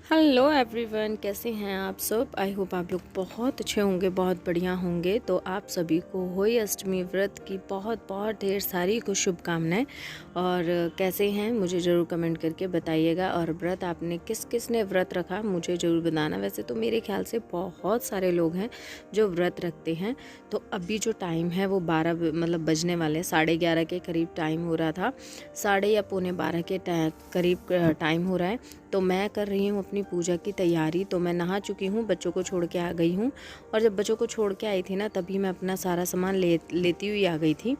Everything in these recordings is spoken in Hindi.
हेलो एवरीवन, कैसे हैं आप सब। आई होप आप लोग बहुत अच्छे होंगे, बहुत बढ़िया होंगे। तो आप सभी को होली अष्टमी व्रत की बहुत बहुत ढेर सारी कुछ शुभकामनाएं। और कैसे हैं मुझे ज़रूर कमेंट करके बताइएगा। और व्रत आपने किस किस ने व्रत रखा मुझे ज़रूर बताना। वैसे तो मेरे ख्याल से बहुत सारे लोग हैं जो व्रत रखते हैं। तो अभी जो टाइम है वो 12 मतलब बजने वाले, 11:30 के करीब टाइम हो रहा था, 11:30 या 11:45 के करीब टाइम हो रहा है। तो मैं कर रही हूँ अपनी पूजा की तैयारी। तो मैं नहा चुकी हूँ, बच्चों को छोड़ के आ गई हूँ। और जब बच्चों को छोड़ के आई थी ना, तभी मैं अपना सारा सामान लेती हुई आ गई थी।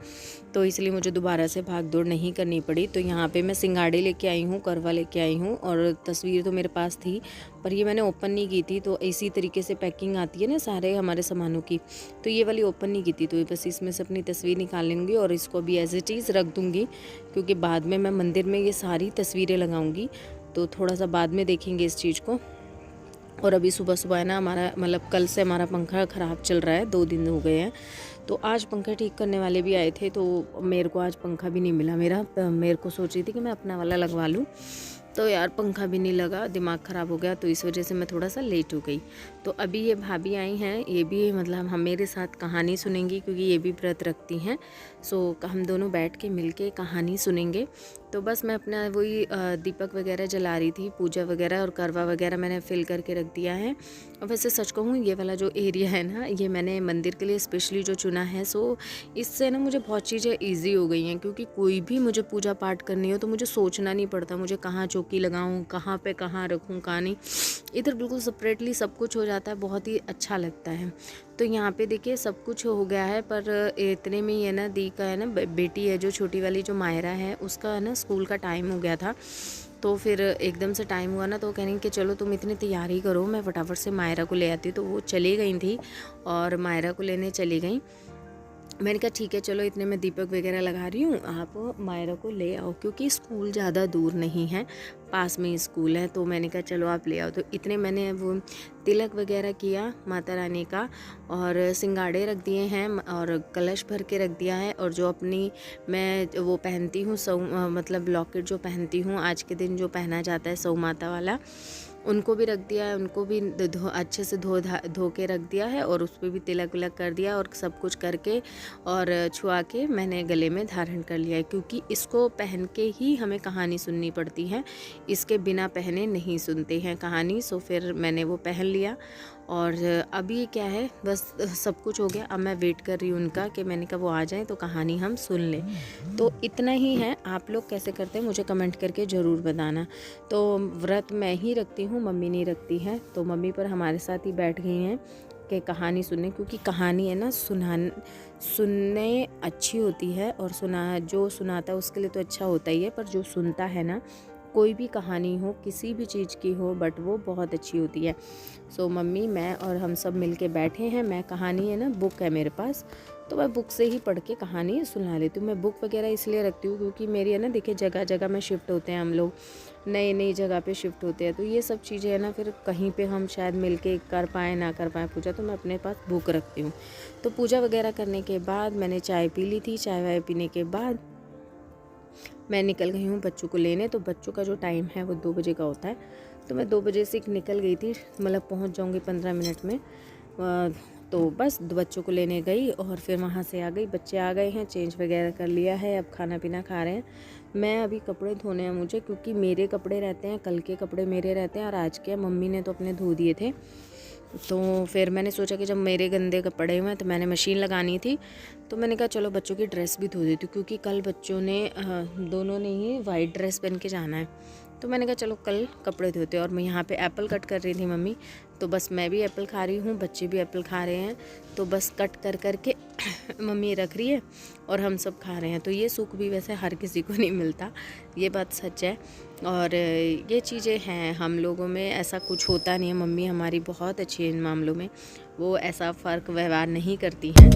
तो इसलिए मुझे दोबारा से भाग दौड़ नहीं करनी पड़ी। तो यहाँ पे मैं सिंगाड़े लेके आई हूँ, करवा लेके आई हूँ, और तस्वीर तो मेरे पास थी पर ये मैंने ओपन नहीं की थी। तो इसी तरीके से पैकिंग आती है ना सारे हमारे सामानों की, तो ये वाली ओपन नहीं की थी। तो बस इसमें से अपनी तस्वीर निकाल लूँगी और इसको भी एज इट इज़ रख दूँगी, क्योंकि बाद में मैं मंदिर में ये सारी तस्वीरें लगाऊँगी। तो थोड़ा सा बाद में देखेंगे इस चीज़ को। और अभी सुबह सुबह है ना, हमारा मतलब कल से हमारा पंखा ख़राब चल रहा है, 2 दिन हो गए हैं। तो आज पंखा ठीक करने वाले भी आए थे, तो मेरे को आज पंखा भी नहीं मिला मेरे को सोच रही थी कि मैं अपना वाला लगवा लूँ। तो यार पंखा भी नहीं लगा, दिमाग ख़राब हो गया। तो इस वजह से मैं थोड़ा सा लेट हो गई। तो अभी ये भाभी आई हैं, ये भी मतलब हम मेरे साथ कहानी सुनेंगी, क्योंकि ये भी व्रत रखती हैं। सो हम दोनों बैठ के मिल के कहानी सुनेंगे। तो बस मैं अपना वही दीपक वगैरह जला रही थी, पूजा वगैरह और करवा वगैरह मैंने फिल करके रख दिया है। और वैसे सच कहूँ, ये वाला जो एरिया है ना, ये मैंने मंदिर के लिए स्पेशली जो चुना है। सो इससे ना मुझे बहुत चीज़ें ईजी हो गई हैं, क्योंकि कोई भी मुझे पूजा पाठ करनी हो तो मुझे सोचना नहीं पड़ता मुझे कहाँ चौकी लगाऊँ, कहाँ पे कहाँ रखूँ, कहाँ नहीं। इधर बिल्कुल सेपरेटली सब कुछ हो जाता है, बहुत ही अच्छा लगता है। तो यहाँ पे देखिए सब कुछ हो गया है, पर इतने में ही है ना, दी का है ना बेटी है जो छोटी वाली, जो मायरा है, उसका है ना स्कूल का टाइम हो गया था। तो फिर एकदम से टाइम हुआ ना, तो कहेंगे कि चलो तुम इतनी तैयारी करो, मैं फटाफट से मायरा को ले आती। तो वो चली गई थी और मायरा को लेने चली गई। मैंने कहा ठीक है चलो, इतने में दीपक वगैरह लगा रही हूँ, आप मायरा को ले आओ, क्योंकि स्कूल ज़्यादा दूर नहीं है, पास में ही स्कूल है। तो मैंने कहा चलो आप ले आओ। तो इतने मैंने वो तिलक वगैरह किया माता रानी का, और सिंगाड़े रख दिए हैं, और कलश भर के रख दिया है। और जो अपनी मैं वो पहनती हूँ मतलब लॉकेट जो पहनती हूँ आज के दिन, जो पहना जाता है सौ माता वाला, उनको भी रख दिया है। उनको भी अच्छे से धो के रख दिया है, और उस पर भी तिलक विलक कर दिया, और सब कुछ करके और छुआ के मैंने गले में धारण कर लिया है, क्योंकि इसको पहन के ही हमें कहानी सुननी पड़ती है, इसके बिना पहने नहीं सुनते हैं कहानी। सो फिर मैंने वो पहन लिया। और अभी क्या है, बस सब कुछ हो गया। अब मैं वेट कर रही हूँ उनका, कि मैंने कहा वो आ जाएं तो कहानी हम सुन लें। तो इतना ही है। आप लोग कैसे करते हैं मुझे कमेंट करके ज़रूर बताना। तो व्रत मैं ही रखती हूँ, मम्मी नहीं रखती है। तो मम्मी पर हमारे साथ ही बैठ गई हैं कि कहानी सुनने, क्योंकि कहानी है ना सुनने अच्छी होती है, और जो सुनाता है उसके लिए तो अच्छा होता ही है, पर जो सुनता है ना, कोई भी कहानी हो, किसी भी चीज़ की हो, बट वो बहुत अच्छी होती है। सो मम्मी, मैं और हम सब मिलके बैठे हैं। मैं कहानी है ना, बुक है मेरे पास, तो मैं बुक से ही पढ़ के कहानी सुना लेती हूँ। मैं बुक वगैरह इसलिए रखती हूँ क्योंकि मेरी है ना, देखिए जगह जगह में शिफ्ट होते हैं हम लोग, नई नई जगह पे शिफ्ट होते हैं। तो ये सब चीज़ें है ना, फिर कहीं पे हम शायद मिल के कर पाएँ ना कर पाएँ पूजा, तो मैं अपने पास बुक रखती हूँ। तो पूजा वगैरह करने के बाद मैंने चाय पी ली थी। चाय वाय पीने के बाद मैं निकल गई हूँ बच्चों को लेने। तो बच्चों का जो टाइम है वो 2 बजे का होता है। तो मैं 2 बजे से निकल गई थी, मतलब पहुँच जाऊँगी 15 मिनट में। तो बस बच्चों को लेने गई और फिर वहाँ से आ गई। बच्चे आ गए हैं, चेंज वगैरह कर लिया है, अब खाना पीना खा रहे हैं। मैं अभी कपड़े धोने हैं मुझे, क्योंकि मेरे कपड़े रहते हैं, कल के कपड़े मेरे रहते हैं, और आज के मम्मी ने तो अपने धो दिए थे। तो फिर मैंने सोचा कि जब मेरे गंदे कपड़े हुए हैं तो मैंने मशीन लगानी थी। तो मैंने कहा चलो बच्चों की ड्रेस भी धो देती हूँ, क्योंकि कल बच्चों ने दोनों ने ही वाइट ड्रेस पहन के जाना है। तो मैंने कहा चलो कल कपड़े धोते। और मैं यहाँ पे एप्पल कट कर रही थी मम्मी, तो बस मैं भी एप्पल खा रही हूँ, बच्चे भी एप्पल खा रहे हैं। तो बस कट कर के मम्मी रख रही है और हम सब खा रहे हैं। तो ये सुख भी वैसे हर किसी को नहीं मिलता, ये बात सच है। और ये चीज़ें हैं, हम लोगों में ऐसा कुछ होता नहीं है। मम्मी हमारी बहुत अच्छी है इन मामलों में, वो ऐसा फ़र्क व्यवहार नहीं करती हैं।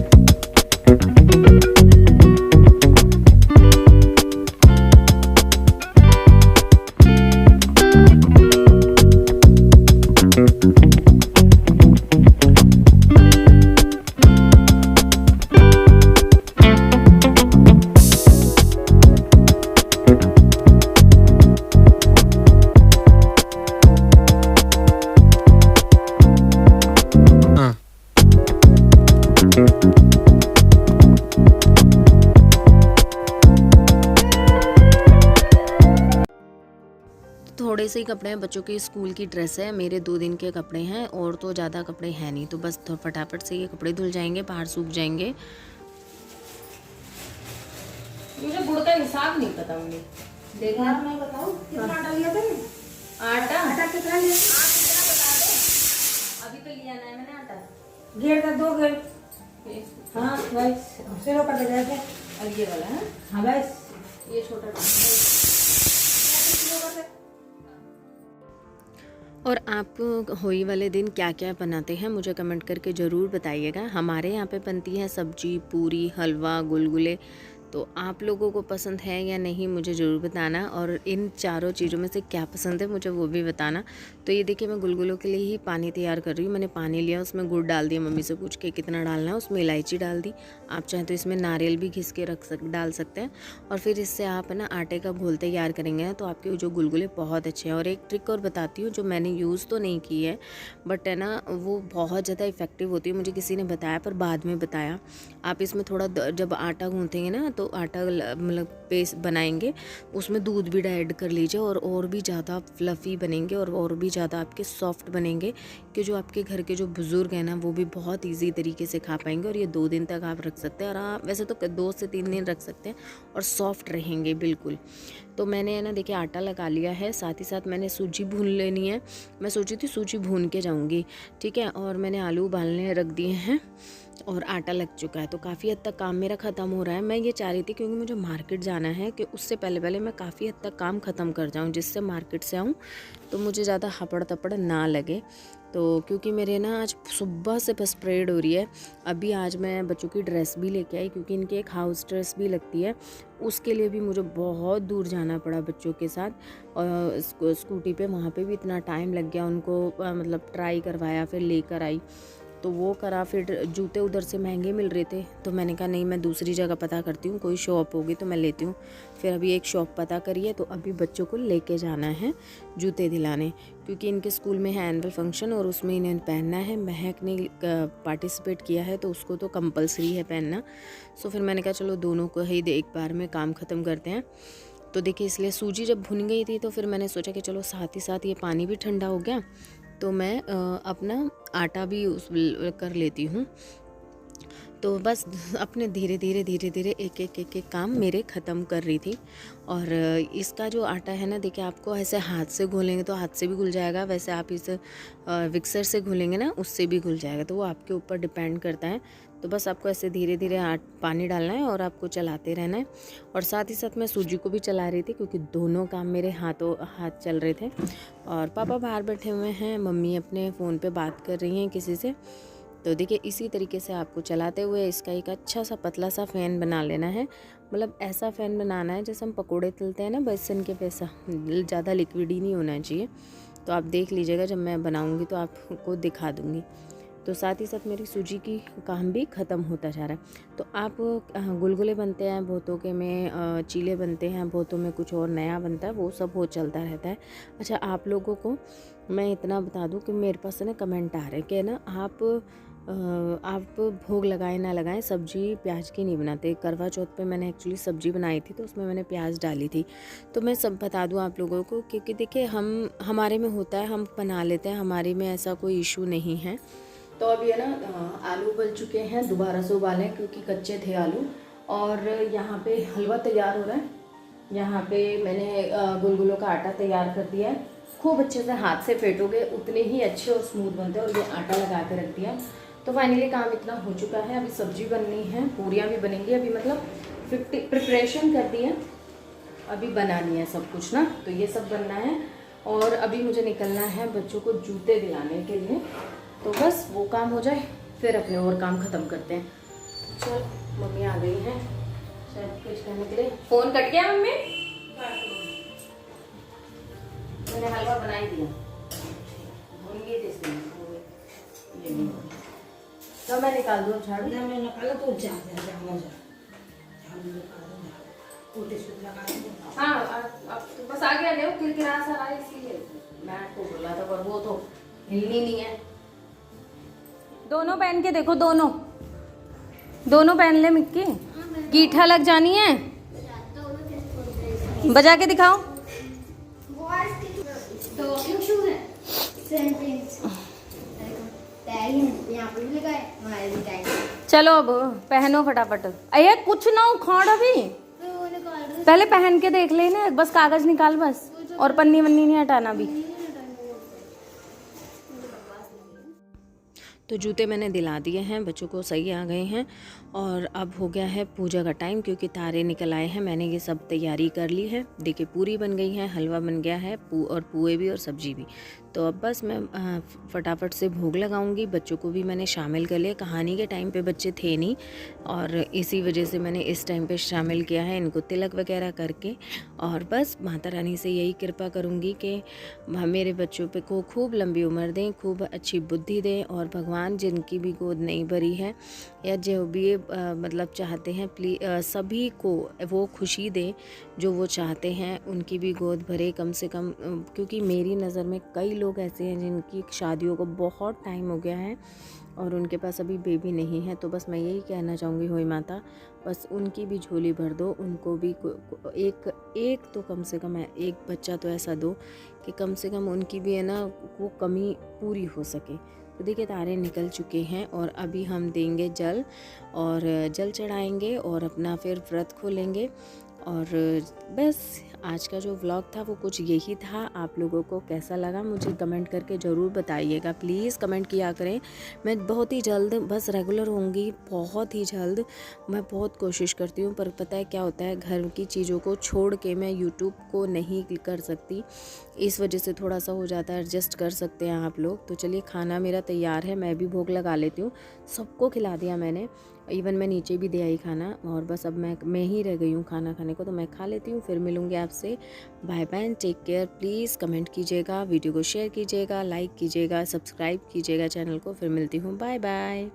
से ही कपड़े हैं, बच्चों की स्कूल की ड्रेस है, मेरे 2 दिन के कपड़े हैं और तो ज़्यादा कपड़े हैं नहीं, तो बस तो फटाफट से ये कपड़े धुल जाएंगे, बाहर सूख जाएंगे। मुझे गुड़ का हिसाब नहीं पता, मुझे देखना मैं बताऊं कितना आटा लिया था। आटा कितना लिया? अभी तो लिया ना मैंने आटा। घेर का 2 घेर। हाँ बस सिरों का दे दे। और ये वाला है। हाँ बस ये छोटा। और आप होली वाले दिन क्या क्या बनाते हैं मुझे कमेंट करके ज़रूर बताइएगा। हमारे यहाँ पे बनती है सब्जी, पूरी, हलवा, गुलगुले। तो आप लोगों को पसंद है या नहीं मुझे ज़रूर बताना, और इन चारों चीज़ों में से क्या पसंद है मुझे वो भी बताना। तो ये देखिए मैं गुलगुलों के लिए ही पानी तैयार कर रही हूँ। मैंने पानी लिया, उसमें गुड़ डाल दिया, मम्मी से पूछ के कितना डालना है, उसमें इलायची डाल दी। आप चाहें तो इसमें नारियल भी घिस के डाल सकते हैं। और फिर इससे आप ना आटे का घोल तैयार करेंगे ना, तो आपके जो गुलगुले बहुत अच्छे हैं। और एक ट्रिक और बताती हूँ जो मैंने यूज़ तो नहीं की है, बट है ना वो बहुत ज़्यादा इफ़ेक्टिव होती है। मुझे किसी ने बताया पर बाद में बताया। आप इसमें थोड़ा जब आटा गूँथेंगे ना, तो आटा मतलब पेस्ट बनाएंगे, उसमें दूध भी ऐड कर लीजिए, और भी ज़्यादा फ्लफ़ी बनेंगे और भी ज़्यादा आपके सॉफ्ट बनेंगे, कि जो आपके घर के जो बुज़ुर्ग हैं ना वो भी बहुत ईजी तरीके से खा पाएंगे। और ये 2 दिन तक आप रख सकते हैं, और आप वैसे तो 2 से 3 दिन रख सकते हैं और सॉफ्ट रहेंगे बिल्कुल। तो मैंने है ना देखिए आटा लगा लिया है, साथ ही साथ मैंने सूजी भून लेनी है। मैं सोची थी सूजी भून के जाऊँगी, ठीक है। और मैंने आलू उबालने रख दिए हैं और आटा लग चुका है, तो काफ़ी हद तक काम मेरा ख़त्म हो रहा है। मैं ये चाह रही थी क्योंकि मुझे मार्केट जाना है कि उससे पहले मैं काफ़ी हद तक काम ख़त्म कर जाऊँ, जिससे मार्केट से आऊँ तो मुझे ज़्यादा हपड़ तपड़ ना लगे। तो क्योंकि मेरे ना आज सुबह से बस परेड हो रही है। अभी आज मैं बच्चों की ड्रेस भी लेके आई, क्योंकि इनकी एक हाउस ड्रेस भी लगती है, उसके लिए भी मुझे बहुत दूर जाना पड़ा बच्चों के साथ। और स्कूटी पे वहाँ पे भी इतना टाइम लग गया, उनको मतलब ट्राई करवाया, फिर लेकर आई, तो वो करा। फिर जूते उधर से महंगे मिल रहे थे, तो मैंने कहा नहीं, मैं दूसरी जगह पता करती हूँ, कोई शॉप होगी तो मैं लेती हूँ। फिर अभी एक शॉप पता करी है, तो अभी बच्चों को लेके जाना है जूते दिलाने, क्योंकि इनके स्कूल में है एनुअल फंक्शन और उसमें इन्हें पहनना है। महक ने पार्टिसिपेट किया है, तो उसको तो कंपलसरी है पहनना। सो फिर मैंने कहा चलो दोनों को ही एक बार में काम ख़त्म करते हैं। तो देखिए इसलिए सूजी जब भुन गई थी, तो फिर मैंने सोचा कि चलो साथ ही साथ ये पानी भी ठंडा हो गया, तो मैं अपना आटा भी कर लेती हूँ। तो बस अपने धीरे धीरे एक काम मेरे ख़त्म कर रही थी। और इसका जो आटा है ना देखिए, आपको ऐसे हाथ से घोलेंगे तो हाथ से भी घुल जाएगा, वैसे आप इस मिक्सर से घोलेंगे ना उससे भी घुल जाएगा, तो वो आपके ऊपर डिपेंड करता है। तो बस आपको ऐसे धीरे धीरे पानी डालना है और आपको चलाते रहना है। और साथ ही साथ मैं सूजी को भी चला रही थी, क्योंकि दोनों काम मेरे हाथ चल रहे थे। और पापा बाहर बैठे हुए हैं, मम्मी अपने फ़ोन पे बात कर रही हैं किसी से। तो देखिए इसी तरीके से आपको चलाते हुए इसका एक अच्छा सा पतला सा फ़ैन बना लेना है। मतलब ऐसा फ़ैन बनाना है जैसे हम पकोड़े तलते हैं ना बेसन के, वैसा, ज़्यादा लिक्विड ही नहीं होना चाहिए। तो आप देख लीजिएगा, जब मैं बनाऊंगी तो आपको दिखा दूंगी। तो साथ ही साथ मेरी सूजी की काम भी ख़त्म होता जा रहा है। तो आप गुलगुले बनते हैं बहुतों के में, चीले बनते हैं बहुतों में, कुछ और नया बनता है, वो सब हो चलता रहता है। अच्छा, आप लोगों को मैं इतना बता दूं कि मेरे पास ना कमेंट आ रहे हैं कि ना आप भोग लगाएं ना लगाएं, सब्जी प्याज की नहीं बनाते। करवा चौथ पे मैंने एक्चुअली सब्जी बनाई थी, तो उसमें मैंने प्याज डाली थी। तो मैं सब बता दूं आप लोगों को, क्योंकि देखिए हमारे में होता है, हम बना लेते हैं, हमारे में ऐसा कोई इशू नहीं है। तो अब ये ना आलू उबल चुके हैं, दोबारा से उबालें क्योंकि कच्चे थे आलू। और यहाँ पे हलवा तैयार हो रहा है। यहाँ पे मैंने गुलगुलों का आटा तैयार कर दिया है। खूब अच्छे से हाथ से फेंटोगे उतने ही अच्छे और स्मूथ बनते हैं। और ये आटा लगा के रख दिया। तो फाइनली काम इतना हो चुका है। अभी सब्जी बननी है, पूरियाँ भी बनेंगी। अभी मतलब 50 प्रिपरेशन कर दी है, अभी बनानी है सब कुछ ना, तो ये सब बनना है। और अभी मुझे निकलना है बच्चों को जूते दिलाने के लिए, तो बस वो काम हो जाए फिर अपने और काम ख़त्म करते हैं। चल मम्मी आ गई हैं शायद कुछ करने के लिए। फ़ोन कट गया मम्मी? मैंने हलवा बना ही दिया, भून गई थी इसमें, ये नहीं तो मैं निकाल दूँ झाड़ू? ना मैं निकाला तो हाँ, अब तो बस आ गया, देखो किरकिरा सा रहा है, इसीलिए मैं आपको बोला था, पर वो तो हिलनी नहीं है। दोनों पहन के देखो, दोनों पहन ले मिक्की, गीठा लग जानी है। बजा के दिखाओ। चलो अब पहनो फटाफट। अये कुछ ना उखाड़ अभी, पहले पहन के देख लेना, बस कागज निकाल बस, और पन्नी वन्नी नहीं हटाना भी। तो जूते मैंने दिला दिए हैं, बच्चों को सही आ गए हैं, और अब हो गया है पूजा का टाइम, क्योंकि तारे निकल आए हैं। मैंने ये सब तैयारी कर ली है। देखिए पूरी बन गई है, हलवा बन गया है, और पुए भी और सब्जी भी। तो अब बस मैं फटाफट से भोग लगाऊंगी। बच्चों को भी मैंने शामिल कर लिया। कहानी के टाइम पे बच्चे थे नहीं, और इसी वजह से मैंने इस टाइम पे शामिल किया है इनको तिलक वगैरह करके। और बस माता रानी से यही कृपा करूँगी कि मेरे बच्चों पे को खूब लंबी उम्र दें, खूब अच्छी बुद्धि दें, और भगवान जिनकी भी गोद नहीं भरी है या जो भी मतलब चाहते हैं, सभी को वो खुशी दें जो वो चाहते हैं, उनकी भी गोद भरे कम से कम। क्योंकि मेरी नज़र में कई लोग ऐसे हैं जिनकी शादियों को बहुत टाइम हो गया है और उनके पास अभी बेबी नहीं है। तो बस मैं यही कहना चाहूँगी, होई माता बस उनकी भी झोली भर दो, उनको भी एक तो कम से कम एक बच्चा तो ऐसा दो कि कम से कम उनकी भी है ना वो कमी पूरी हो सके। तो देखिए तारे निकल चुके हैं, और अभी हम देंगे जल, और जल चढ़ाएंगे और अपना फिर व्रत खोलेंगे। और बस आज का जो व्लॉग था वो कुछ यही था। आप लोगों को कैसा लगा मुझे कमेंट करके ज़रूर बताइएगा, प्लीज़ कमेंट किया करें। मैं बहुत ही जल्द बस रेगुलर होंगी, बहुत ही जल्द। मैं बहुत कोशिश करती हूँ, पर पता है क्या होता है, घर की चीज़ों को छोड़ के मैं यूट्यूब को नहीं कर सकती, इस वजह से थोड़ा सा हो जाता है। एडजस्ट कर सकते हैं आप लोग। तो चलिए खाना मेरा तैयार है, मैं भी भोग लगा लेती हूँ। सबको खिला दिया मैंने, इवन मैं नीचे भी दे आई खाना, और बस अब मैं ही रह गई हूँ खाना खाने को। तो मैं खा लेती हूँ, फिर मिलूँगी आपसे। Bye bye, take care. Please comment कीजिएगा, वीडियो को शेयर कीजिएगा, लाइक कीजिएगा, सब्सक्राइब कीजिएगा चैनल को। फिर मिलती हूँ, बाय बाय।